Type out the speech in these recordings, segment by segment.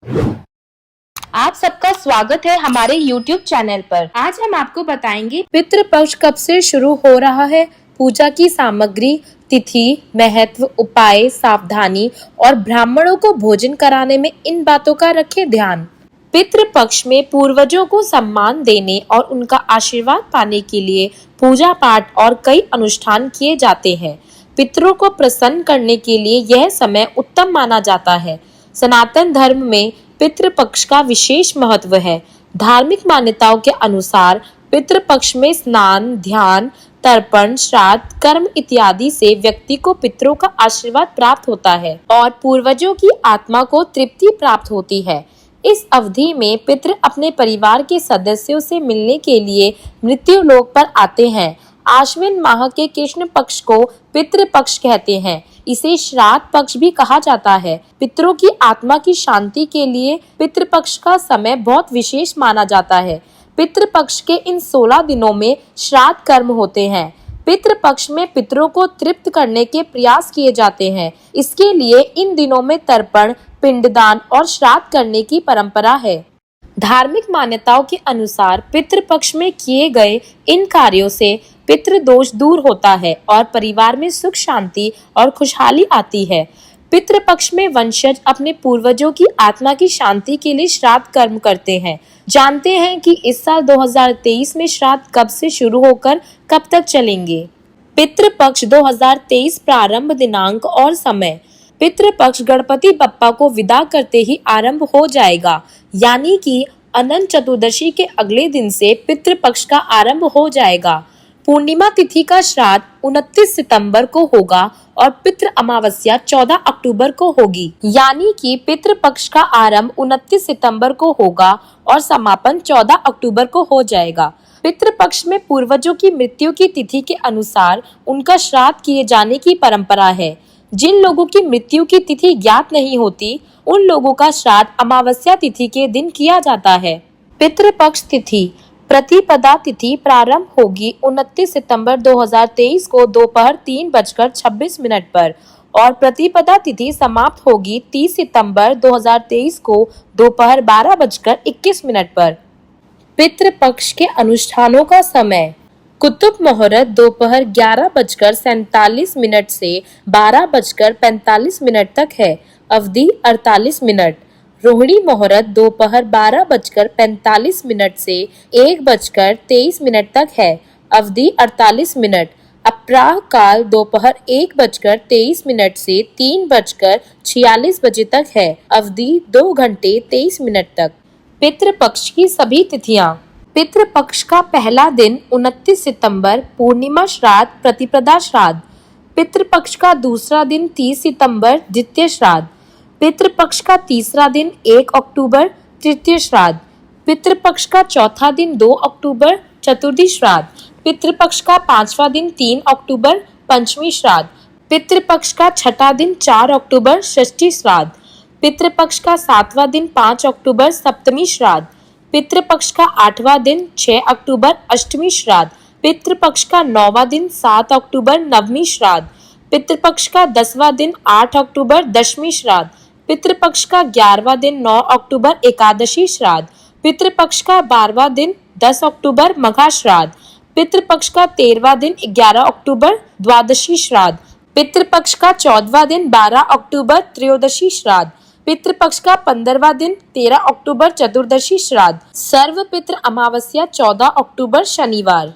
आप सबका स्वागत है हमारे YouTube चैनल पर। आज हम आपको बताएंगे पितृपक्ष कब से शुरू हो रहा है, पूजा की सामग्री, तिथि, महत्व, उपाय, सावधानी और ब्राह्मणों को भोजन कराने में इन बातों का रखें ध्यान। पितृपक्ष में पूर्वजों को सम्मान देने और उनका आशीर्वाद पाने के लिए पूजा पाठ और कई अनुष्ठान किए जाते हैं। पितरों को प्रसन्न करने के लिए यह समय उत्तम माना जाता है। सनातन धर्म में पितृपक्ष का विशेष महत्व है। धार्मिक मान्यताओं के अनुसार पितृपक्ष में स्नान, ध्यान, तर्पण, श्राद्ध, कर्म इत्यादि से व्यक्ति को पितरों का आशीर्वाद प्राप्त होता है और पूर्वजों की आत्मा को तृप्ति प्राप्त होती है। इस अवधि में पितृ अपने परिवार के सदस्यों से मिलने के लिए मृत्यु लोक पर आते हैं। आश्विन माह के कृष्ण पक्ष को पितृपक्ष कहते हैं। इसे श्राद्ध पक्ष भी कहा जाता है। पितरों की आत्मा की शांति के लिए पितृपक्ष का समय बहुत विशेष माना जाता है। पितृपक्ष के इन 16 दिनों में श्राद्ध कर्म होते हैं। पितृपक्ष में पितरों को तृप्त करने के प्रयास किए जाते हैं। इसके लिए इन दिनों में तर्पण, पिंडदान और श्राद्ध करने की परंपरा है। धार्मिक मान्यताओं के अनुसार पितृपक्ष में किए गए इन कार्यों से पितृदोष दूर होता है और परिवार में सुख शांति और खुशहाली आती है। पितृपक्ष में वंशज अपने पूर्वजों की आत्मा की शांति के लिए श्राद्ध कर्म करते हैं। जानते हैं कि इस साल 2023 में श्राद्ध कब से शुरू होकर कब तक चलेंगे। पितृपक्ष 2023 प्रारंभ दिनांक और समय। पितृपक्ष गणपति बप्पा को विदा करते ही आरंभ हो जाएगा, यानी कि अनंत चतुर्दशी के अगले दिन से पितृपक्ष का आरंभ हो जाएगा। पूर्णिमा तिथि का श्राद्ध 29 सितंबर को होगा और पितृ अमावस्या 14 अक्टूबर को होगी, यानी कि पितृपक्ष का आरंभ 29 सितंबर को होगा और समापन 14 अक्टूबर को हो जाएगा। पितृपक्ष में पूर्वजों की मृत्यु की तिथि के अनुसार उनका श्राद्ध किए जाने की परंपरा है। जिन लोगों की मृत्यु की तिथि ज्ञात नहीं होती, उन लोगों का श्राद्ध अमावस्या तिथि के दिन किया जाता है। पितृपक्ष तिथि। प्रतिपदा तिथि प्रारंभ होगी 29 सितंबर 2023 को दोपहर 3:26 पर और प्रतिपदा तिथि समाप्त होगी 30 सितंबर 2023 को दोपहर 12:21 पर। पितृपक्ष के अनुष्ठानों का समय। कुतुब मुहूर्त दोपहर 11:47 से 12:45 तक है। अवधि 48 मिनट। रोहिणी मुहूर्त दोपहर 12:45 से 1:23 तक है। अवधि 48 मिनट। अपराह काल दोपहर 1:23 से 3:46 बजे तक है। अवधि 2 घंटे 23 मिनट तक। पितृपक्ष की सभी तिथियां। पितृपक्ष का पहला दिन 29 सितंबर पूर्णिमा श्राद्ध प्रतिपदा श्राद्ध। पितृपक्ष का दूसरा दिन 30 सितंबर द्वितीय श्राद्ध। पितृपक्ष का तीसरा दिन 1 अक्टूबर तृतीय श्राद्ध। पितृपक्ष का चौथा दिन 2 अक्टूबर चतुर्थी श्राद्ध। पितृपक्ष का पांचवा दिन 3 अक्टूबर पंचमी श्राद्ध। पितृपक्ष का छठा दिन 4 अक्टूबर षष्ठी श्राद्ध। पितृपक्ष का सातवां दिन 5 अक्टूबर सप्तमी श्राद्ध। पितृपक्ष का 8वां दिन 6 अक्टूबर अष्टमी श्राद्ध। पितृपक्ष का 9वां दिन 7 अक्टूबर नवमी श्राद्ध। पितृपक्ष का 10वां दिन 8 अक्टूबर दशमी श्राद्ध। पितृपक्ष का 11वां दिन 9 अक्टूबर एकादशी श्राद्ध। पितृपक्ष का 12वां दिन 10 अक्टूबर मघा श्राद्ध। पितृपक्ष का 13वां दिन 11 अक्टूबर द्वादशी श्राद्ध। पितृपक्ष का 14वां दिन 12 अक्टूबर त्रयोदशी श्राद्ध। पितृपक्ष का 15वां दिन 13 अक्टूबर चतुर्दशी श्राद्ध। सर्व पितृ अमावस्या 14 अक्टूबर शनिवार।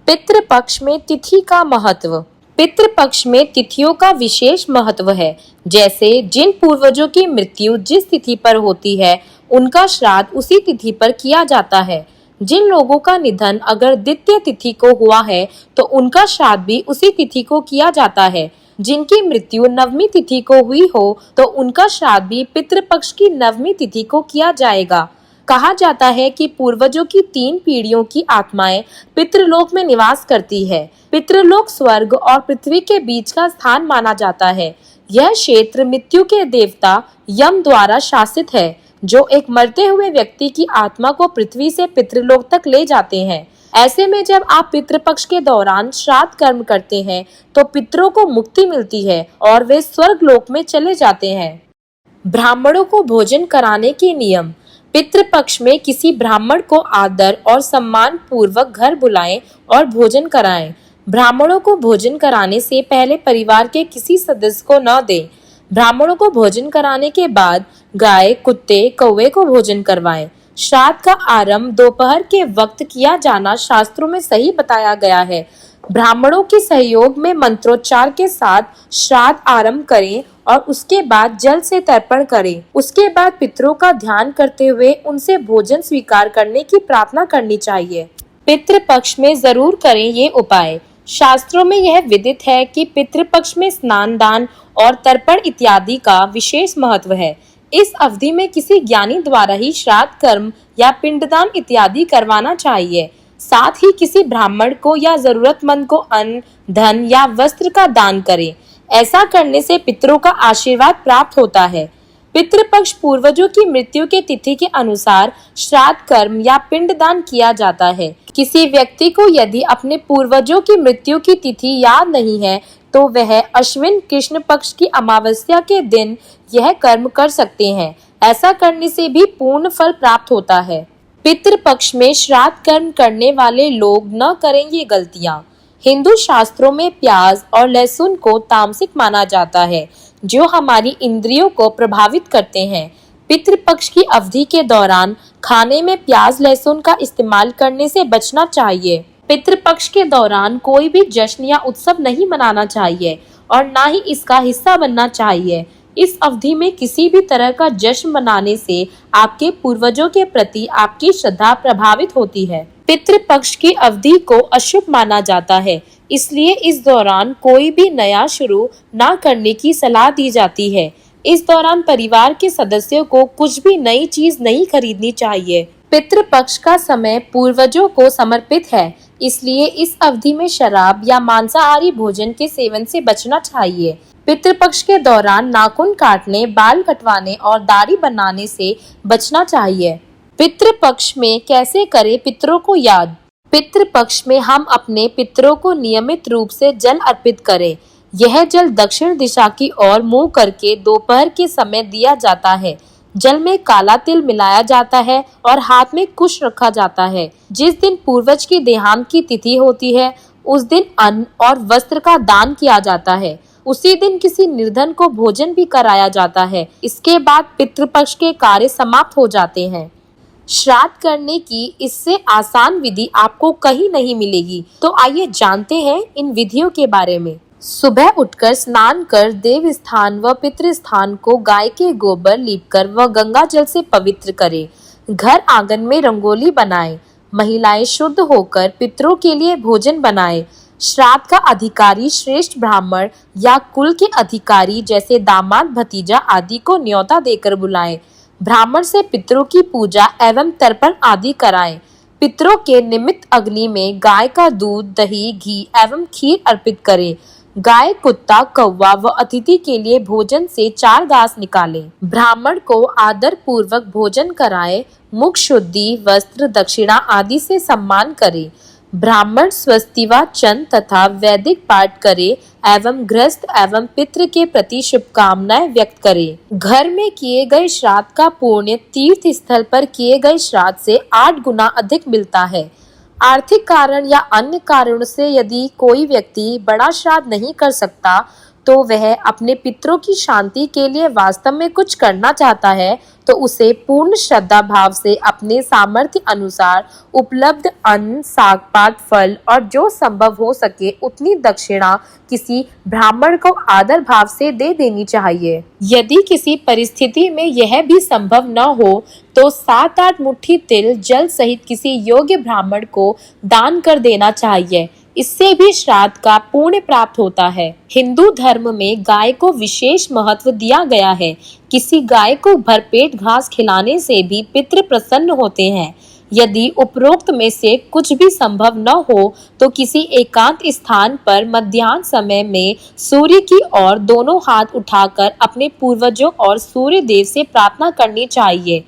पितृपक्ष में तिथि का महत्व। पितृपक्ष में तिथियों का विशेष महत्व है। जैसे जिन पूर्वजों की मृत्यु जिस तिथि पर होती है, उनका श्राद्ध उसी तिथि पर किया जाता है। जिन लोगों का निधन अगर द्वितीय तिथि को हुआ है, तो उनका श्राद्ध भी उसी तिथि को किया जाता है। जिनकी मृत्यु नवमी तिथि को हुई हो, तो उनका श्राद्ध भी पितृपक्ष की नवमी तिथि को किया जाएगा। कहा जाता है कि पूर्वजों की 3 पीढ़ियों की आत्माएं पितृलोक में निवास करती है। पितृलोक स्वर्ग और पृथ्वी के बीच का स्थान माना जाता है। यह क्षेत्र मृत्यु के देवता यम द्वारा शासित है, जो एक मरते हुए व्यक्ति की आत्मा को पृथ्वी से पितृलोक तक ले जाते हैं। ऐसे में जब आप पितृपक्ष के दौरान श्राद्ध कर्म करते हैं, तो पितरों को मुक्ति मिलती है और वे स्वर्ग लोक में चले जाते हैं। ब्राह्मणों को भोजन कराने के नियम। पितृपक्ष में किसी ब्राह्मण को आदर और सम्मान पूर्वक घर बुलाएं और भोजन कराएं। ब्राह्मणों को भोजन कराने से पहले परिवार के किसी सदस्य को न दें। ब्राह्मणों को भोजन कराने के बाद गाय, कुत्ते, कौवे को भोजन करवाएं। श्राद्ध का आरंभ दोपहर के वक्त किया जाना शास्त्रों में सही बताया गया है। ब्राह्मणों के सहयोग में मंत्रोच्चार के साथ श्राद्ध आरंभ करें और उसके बाद जल से तर्पण करें। उसके बाद पितरों का ध्यान करते हुए उनसे भोजन स्वीकार करने की प्रार्थना करनी चाहिए। पितृपक्ष में जरूर करें ये उपाय। शास्त्रों में यह विदित है कि पितृपक्ष में स्नान, दान और तर्पण इत्यादि का विशेष महत्व है। इस अवधि में किसी ज्ञानी द्वारा ही श्राद्ध कर्म या पिंडदान इत्यादि करवाना चाहिए। साथ ही किसी ब्राह्मण को या जरूरतमंद को अन्न, धन या वस्त्र का दान करें। ऐसा करने से पितरों का आशीर्वाद प्राप्त होता है। पितृपक्ष पूर्वजों की मृत्यु के तिथि के अनुसार श्राद्ध कर्म या पिंडदान किया जाता है। किसी व्यक्ति को यदि अपने पूर्वजों की मृत्यु की तिथि याद नहीं है तो वह अश्विन कृष्ण पक्ष की अमावस्या के दिन यह कर्म कर सकते हैं। ऐसा करने से भी पूर्ण फल प्राप्त होता है। पितृपक्ष में श्राद्ध कर्म करने वाले लोग न करें ये गलतियां। हिंदू शास्त्रों में प्याज और लहसुन को तामसिक माना जाता है, जो हमारी इंद्रियों को प्रभावित करते हैं। पितृपक्ष की अवधि के दौरान खाने में प्याज, लहसुन का इस्तेमाल करने से बचना चाहिए। पितृपक्ष के दौरान कोई भी जश्न या उत्सव नहीं मनाना चाहिए और ना ही इसका हिस्सा बनना चाहिए। इस अवधि में किसी भी तरह का जश्न मनाने से आपके पूर्वजों के प्रति आपकी श्रद्धा प्रभावित होती है। पितृपक्ष की अवधि को अशुभ माना जाता है, इसलिए इस दौरान कोई भी नया शुरू ना करने की सलाह दी जाती है। इस दौरान परिवार के सदस्यों को कुछ भी नई चीज नहीं खरीदनी चाहिए। पितृपक्ष का समय पूर्वजों को समर्पित है, इसलिए इस अवधि में शराब या मांसाहारी भोजन के सेवन से बचना चाहिए। पितृपक्ष के दौरान नाखून काटने, बाल कटवाने और दाढ़ी बनाने से बचना चाहिए। पितृपक्ष में कैसे करें पितरों को याद। पितृपक्ष में हम अपने पितरों को नियमित रूप से जल अर्पित करें। यह जल दक्षिण दिशा की ओर मुंह करके दोपहर के समय दिया जाता है। जल में काला तिल मिलाया जाता है और हाथ में कुश रखा जाता है। जिस दिन पूर्वज की देहांत की तिथि होती है, उस दिन अन्न और वस्त्र का दान किया जाता है। उसी दिन किसी निर्धन को भोजन भी कराया जाता है। इसके बाद पितृपक्ष के कार्य समाप्त हो जाते हैं। श्राद्ध करने की इससे आसान विधि आपको कहीं नहीं मिलेगी, तो आइए जानते हैं इन विधियों के बारे में। सुबह उठकर स्नान कर देव स्थान व पितृ स्थान को गाय के गोबर लीपकर व गंगा जल से पवित्र करें। घर आंगन में रंगोली बनाएं। महिलाएं शुद्ध होकर पितरों के लिए भोजन बनाएं। श्राद्ध का अधिकारी श्रेष्ठ ब्राह्मण या कुल के अधिकारी जैसे दामाद, भतीजा आदि को न्योता देकर बुलाएं। ब्राह्मण से पितरों की पूजा एवं तर्पण आदि कराएं। पितरों के निमित्त अग्नि में गाय का दूध, दही, घी एवं खीर अर्पित करें। गाय, कुत्ता, कौवा व अतिथि के लिए भोजन से 4 घास निकालें। ब्राह्मण को आदर पूर्वक भोजन कराएं। मुख शुद्धि, वस्त्र, दक्षिणा आदि से सम्मान करें। ब्राह्मण स्वस्तिवाचन तथा वैदिक पाठ करे एवं गृहस्थ एवं पितृ के प्रति शुभकामनाएं व्यक्त करे। घर में किए गए श्राद्ध का पुण्य तीर्थ स्थल पर किए गए श्राद्ध से 8 गुना अधिक मिलता है। आर्थिक कारण या अन्य कारणों से यदि कोई व्यक्ति बड़ा श्राद्ध नहीं कर सकता तो वह अपने पितरों की शांति के लिए वास्तव में कुछ करना चाहता है तो उसे पूर्ण श्रद्धा भाव से अपने सामर्थ्य अनुसार उपलब्ध अन्न, साग पात, फल और जो संभव हो सके उतनी दक्षिणा किसी ब्राह्मण को आदर भाव से दे देनी चाहिए। यदि किसी परिस्थिति में यह भी संभव न हो तो 7-8 मुट्ठी तिल जल सहित किसी योग्य ब्राह्मण को दान कर देना चाहिए। इससे भी श्राद्ध का पुण्य प्राप्त होता है। हिंदू धर्म में गाय को विशेष महत्व दिया गया है। किसी गाय को भरपेट घास खिलाने से भी पितृ प्रसन्न होते हैं। यदि उपरोक्त में से कुछ भी संभव न हो तो किसी एकांत स्थान पर मध्याह्न समय में सूर्य की ओर दोनों हाथ उठाकर अपने पूर्वजों और सूर्य देव से प्रार्थना करनी चाहिए।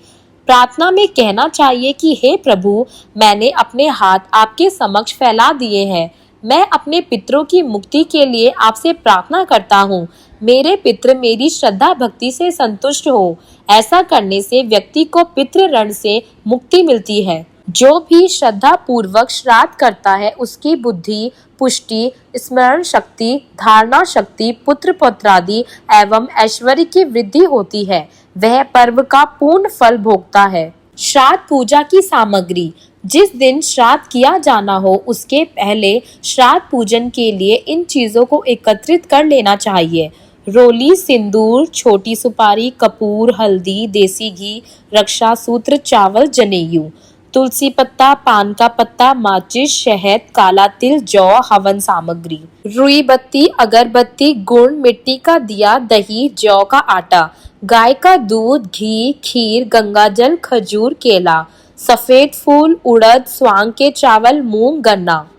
प्रार्थना में कहना चाहिए कि हे प्रभु, मैंने अपने हाथ आपके समक्ष फैला दिए हैं। मैं अपने पितरों की मुक्ति के लिए आपसे प्रार्थना करता हूँ। मेरे पितृ मेरी श्रद्धा भक्ति से संतुष्ट हो। ऐसा करने से व्यक्ति को पितृ ऋण से मुक्ति मिलती है। जो भी श्रद्धा पूर्वक श्राद्ध करता है उसकी बुद्धि, पुष्टि, स्मरण शक्ति, धारणा शक्ति, पुत्र पौत्रादि एवं ऐश्वर्य की वृद्धि होती है। वह पर्व का पूर्ण फल भोगता है। श्राद्ध पूजा की सामग्री। जिस दिन श्राद्ध किया जाना हो उसके पहले श्राद्ध पूजन के लिए इन चीजों को एकत्रित कर लेना चाहिए। रोली, सिंदूर, छोटी सुपारी, कपूर, हल्दी, देसी घी, रक्षा सूत्र, चावल, जनेऊ, तुलसी पत्ता, पान का पत्ता, माचिस, शहद, काला तिल, जौ, हवन सामग्री, रुई बत्ती, अगरबत्ती, गुड़, मिट्टी का दिया, दही, जौ का आटा, गाय का दूध, घी, खीर, गंगाजल, खजूर, केला, सफेद फूल, उड़द, स्वांग के चावल, मूंग, गन्ना।